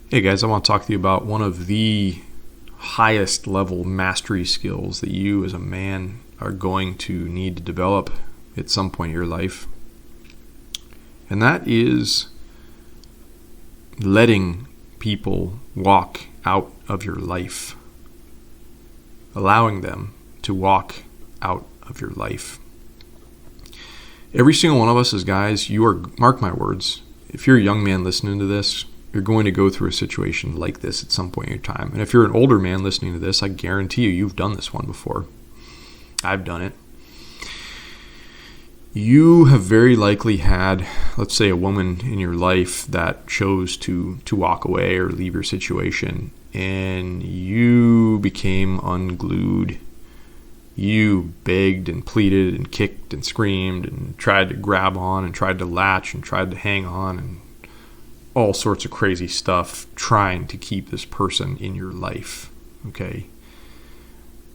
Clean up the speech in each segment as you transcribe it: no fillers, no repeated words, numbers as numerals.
Hey guys, I want to talk to you about one of the highest level mastery skills that you as a man are going to need to develop at some point in your life. And that is letting people walk out of your life. Allowing them to walk out of your life. Every single one of us as guys, you are, mark my words, if you're a young man listening to this, you're going to go through a situation like this at some point in your time. And if you're an older man listening to this, I guarantee you've done this one before. I've done it. You have very likely had, let's say, a woman in your life that chose to walk away or leave your situation, and you became unglued. You begged and pleaded and kicked and screamed and tried to grab on and tried to latch and tried to hang on and all sorts of crazy stuff trying to keep this person in your life, okay?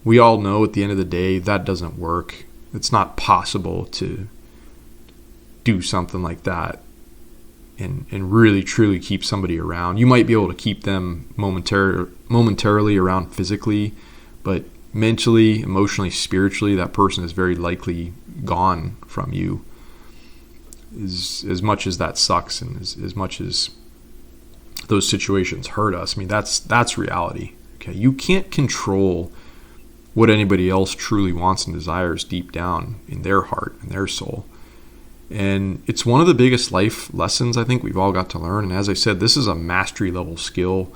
We all know at the end of the day that doesn't work. It's not possible to do something like that and really truly keep somebody around. You might be able to keep them momentarily around physically, but mentally, emotionally, spiritually, that person is very likely gone from you. As much as that sucks and as much as those situations hurt us, I mean, that's reality. Okay, you can't control what anybody else truly wants and desires deep down in their heart and their soul. And it's one of the biggest life lessons I think we've all got to learn. And as I said, this is a mastery level skill.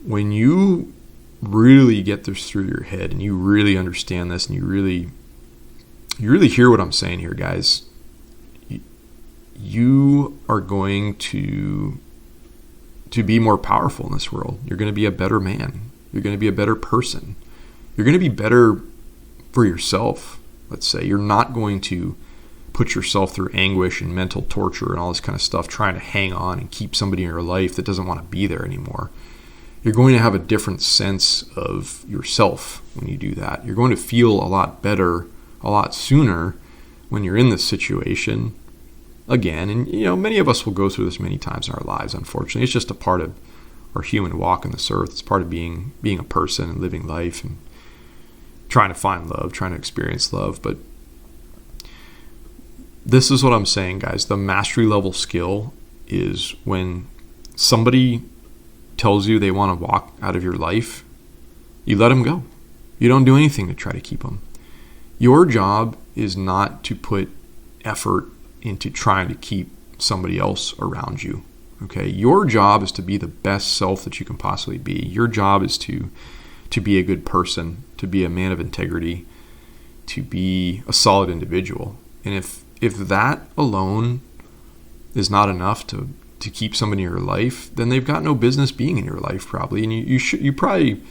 When you really get this through your head and you really understand this and you really hear what I'm saying here, guys, you are going to be more powerful in this world. You're going to be a better man. You're going to be a better person. You're going to be better for yourself, let's say. You're not going to put yourself through anguish and mental torture and all this kind of stuff trying to hang on and keep somebody in your life that doesn't want to be there anymore. You're going to have a different sense of yourself when you do that. You're going to feel a lot better a lot sooner when you're in this situation again. And, many of us will go through this many times in our lives, unfortunately. It's just a part of our human walk on this earth. It's part of being a person and living life and trying to find love, trying to experience love. But this is what I'm saying, guys. The mastery level skill is when somebody tells you they want to walk out of your life, you let them go. You don't do anything to try to keep them. Your job is not to put effort into trying to keep somebody else around you. Okay? Your job is to be the best self that you can possibly be. Your job is to be a good person, to be a man of integrity, to be a solid individual. And if that alone is not enough to keep somebody in your life, then they've got no business being in your life probably. And you probably,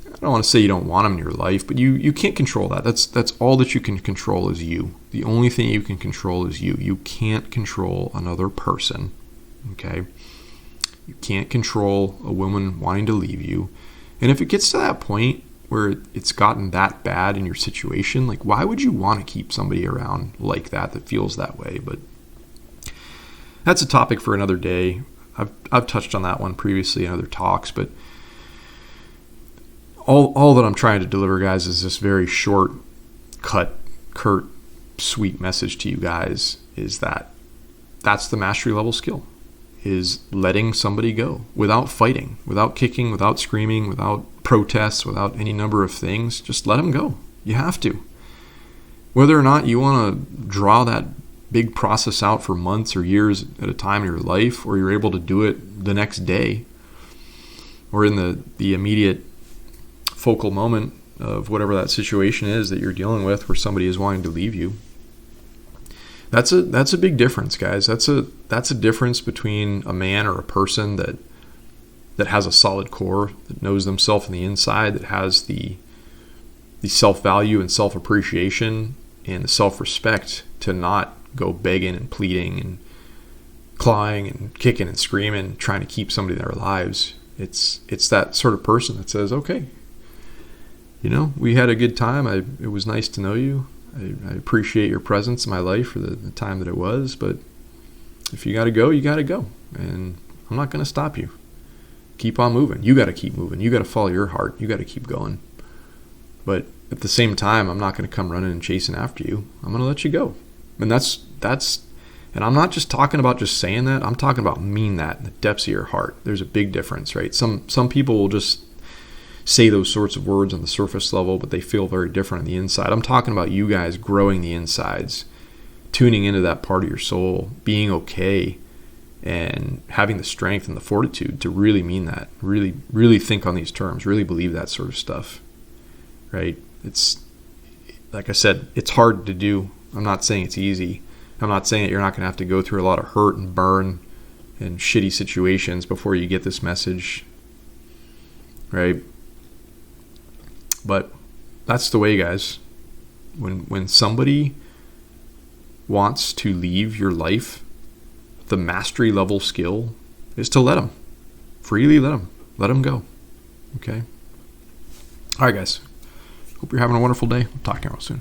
I don't want to say you don't want them in your life, but you can't control that. That's all that you can control is you. The only thing you can control is you. You can't control another person, okay? You can't control a woman wanting to leave you. And if it gets to that point where it's gotten that bad in your situation, like, why would you want to keep somebody around like that feels that way? But that's a topic for another day. I've touched on that one previously in other talks, but all that I'm trying to deliver, guys, is this very short, curt, sweet message to you guys is that's the mastery level skill, is letting somebody go without fighting, without kicking, without screaming, without protests, without any number of things. Just let them go. You have to. Whether or not you want to draw that big process out for months or years at a time in your life, or you're able to do it the next day or in the immediate focal moment of whatever that situation is that you're dealing with where somebody is wanting to leave you. That's a big difference, guys. That's a difference between a man or a person that has a solid core, that knows themselves on the inside, that has the self-value and self-appreciation and the self-respect to not go begging and pleading and clawing and kicking and screaming, trying to keep somebody in their lives. It's that sort of person that says, okay, we had a good time. It was nice to know you. I appreciate your presence in my life for the time that it was, but if you got to go, you got to go. And I'm not going to stop you. Keep on moving. You got to keep moving. You got to follow your heart. You got to keep going. But at the same time, I'm not going to come running and chasing after you. I'm going to let you go. And and I'm not just talking about just saying that. I'm talking about mean that in the depths of your heart. There's a big difference, right? Some people will just say those sorts of words on the surface level, but they feel very different on the inside. I'm talking about you guys growing the insides, tuning into that part of your soul, being okay, and having the strength and the fortitude to really mean that, really, really think on these terms, really believe that sort of stuff, right? It's, like I said, it's hard to do. I'm not saying it's easy. I'm not saying that you're not going to have to go through a lot of hurt and burn and shitty situations before you get this message, right? But that's the way, guys. When somebody wants to leave your life, the mastery level skill is to let them. Freely let them go. Okay? All right, guys. Hope you're having a wonderful day. We'll talk to you all soon.